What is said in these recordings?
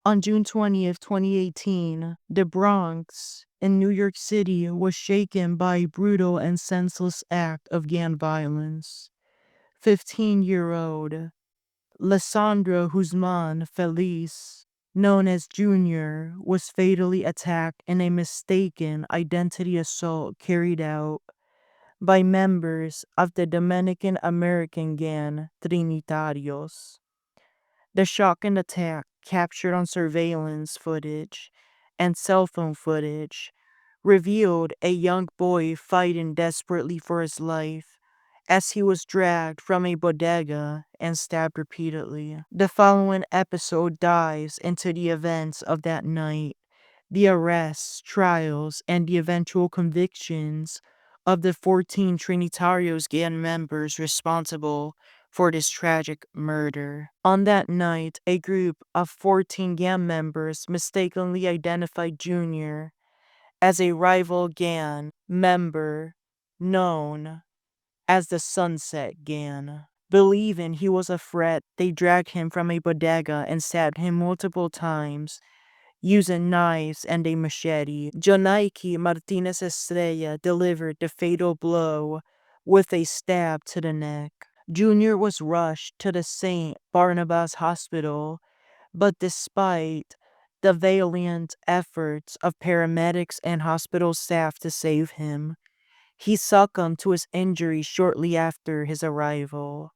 On June 20th, 2018, the Bronx in New York City was shaken by a brutal and senseless act of gang violence. 15-year-old Lesandro Guzman-Feliz, known as Junior, was fatally attacked in a mistaken identity assault carried out by members of the Dominican American gang Trinitarios. The shocking attack, captured on surveillance footage and cell phone footage, revealed a young boy fighting desperately for his life as he was dragged from a bodega and stabbed repeatedly. The following episode dives into the events of that night, the arrests, trials, and the eventual convictions of the 14 Trinitarios gang members responsible for this tragic murder. On that night, a group of 14 gang members mistakenly identified Junior as a rival gang member known as the Sunset Gang. Believing he was a threat, they dragged him from a bodega and stabbed him multiple times using knives and a machete. Jonaiki Martinez Estrella delivered the fatal blow with a stab to the neck. Junior was rushed to the St. Barnabas Hospital, but despite the valiant efforts of paramedics and hospital staff to save him, he succumbed to his injuries shortly after his arrival.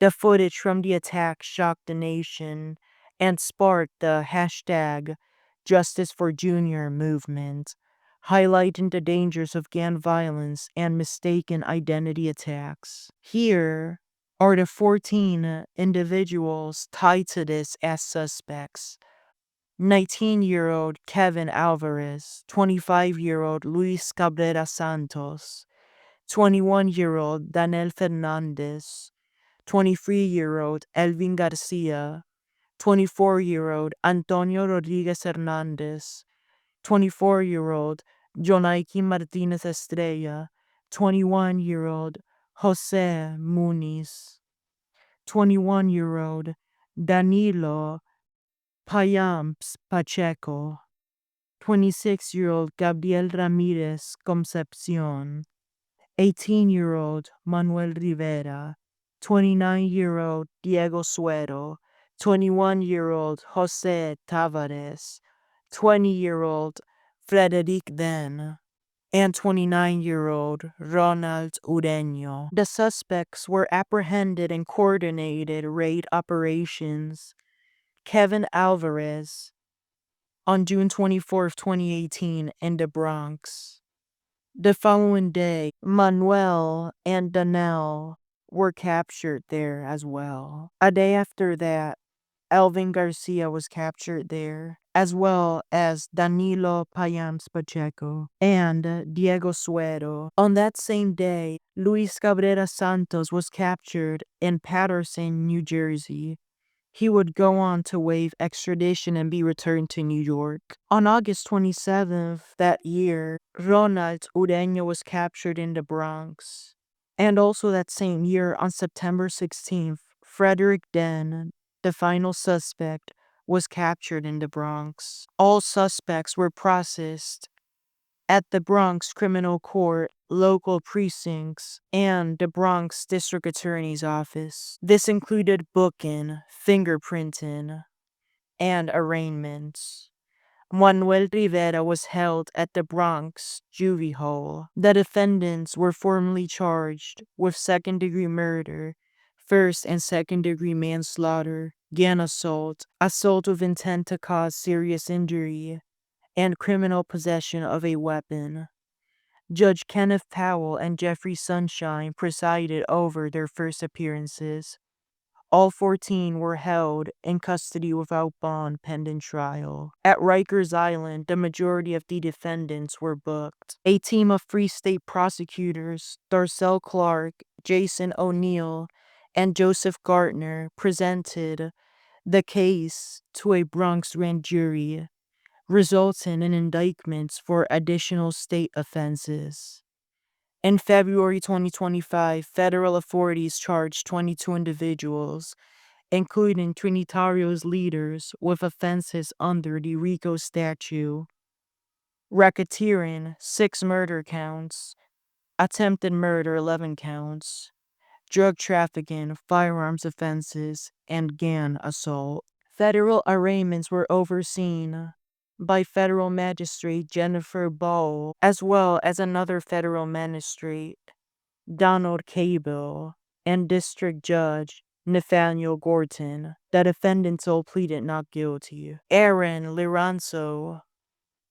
The footage from the attack shocked the nation and sparked the hashtag Justice for Junior movement, highlighting the dangers of gang violence and mistaken identity attacks. Here are the 14 individuals tied to this as suspects. 19-year-old Kevin Alvarez, 25-year-old Luis Cabrera Santos, 21-year-old Daniel Fernandez, 23-year-old Elvin Garcia, 24-year-old Antonio Rodriguez Hernandez, 24-year-old Jonaiki Martinez Estrella, 21-year-old Jose Muniz, 21-year-old Danilo Payamps Pacheco, 26-year-old Gabriel Ramirez Concepcion, 18-year-old Manuel Rivera, 29-year-old Diego Suero, 21-year-old Jose Tavares, 20-year-old Frederic Den, and 29-year-old Ronald Ureño. The suspects were apprehended in coordinated raid operations. Kevin Alvarez on June 24th, 2018 in the Bronx. The following day, Manuel and Danelle were captured there as well. A day after that, Elvin Garcia was captured there, as well as Danilo Payams Pacheco and Diego Suero. On that same day, Luis Cabrera Santos was captured in Paterson, New Jersey. He would go on to waive extradition and be returned to New York. On August 27th that year, Ronald Ureño was captured in the Bronx. And also that same year, on September 16th, Frederick Den, the final suspect, was captured in the Bronx. All suspects were processed at the Bronx Criminal Court, local precincts, and the Bronx District Attorney's Office. This included booking, fingerprinting, and arraignments. Manuel Rivera was held at the Bronx Juvie Hall. The defendants were formally charged with second-degree murder, first and second-degree manslaughter, gang assault, assault with intent to cause serious injury, and criminal possession of a weapon. Judge Kenneth Powell and Jeffrey Sunshine presided over their first appearances. All 14 were held in custody without bond pending trial. At Rikers Island, the majority of the defendants were booked. A team of Free State prosecutors, Darcel Clark, Jason O'Neill, and Joseph Gartner, presented the case to a Bronx grand jury, resulting in indictments for additional state offenses. In February 2025, federal authorities charged 22 individuals, including Trinitarios leaders with offenses under the RICO statute, racketeering 6 murder counts, attempted murder 11 counts, drug trafficking, firearms offenses, and gang assault. Federal arraignments were overseen by federal magistrate Jennifer Ball, as well as another federal magistrate, Donald Cable, and District Judge Nathaniel Gorton. The defendants all pleaded not guilty. Aaron Liranzo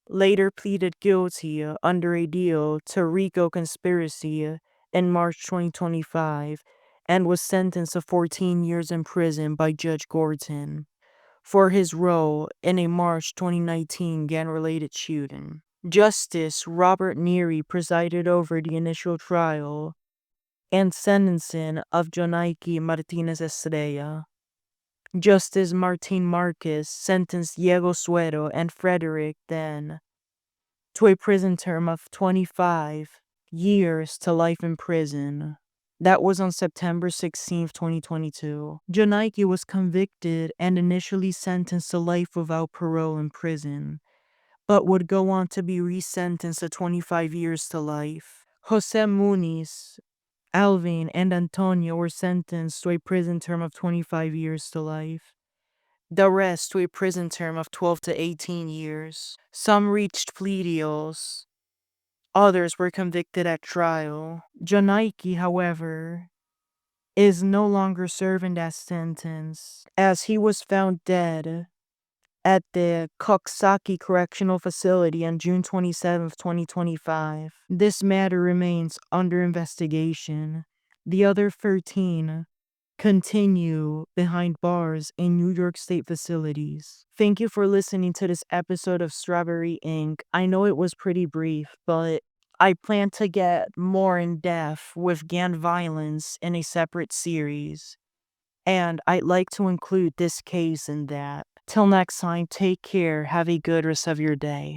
later pleaded guilty under a deal to RICO conspiracy in March 2025 and was sentenced to 14 years in prison by Judge Gorton for his role in a March 2019 gang-related shooting. Justice Robert Neary presided over the initial trial and sentencing of Jonaiki Martinez Estrella. Justice Martin Marquez sentenced Diego Suero and Frederick Den to a prison term of 25 years to life in prison. That was on September 16, 2022. Jonaiki was convicted and initially sentenced to life without parole in prison, but would go on to be resentenced to 25 years to life. Jose Muniz, Alvin, and Antonio were sentenced to a prison term of 25 years to life. The rest to a prison term of 12 to 18 years. Some reached plea deals. Others were convicted at trial. Jonaiki, however, is no longer serving that sentence, as he was found dead at the Koksaki Correctional Facility on June 27, 2025. This matter remains under investigation. The other 13 continue behind bars in New York State facilities. Thank you for listening to this episode of Strawberry Ink. I know it was pretty brief, but I plan to get more in depth with gang violence in a separate series, and I'd like to include this case in that. Till next time, take care. Have a good rest of your day.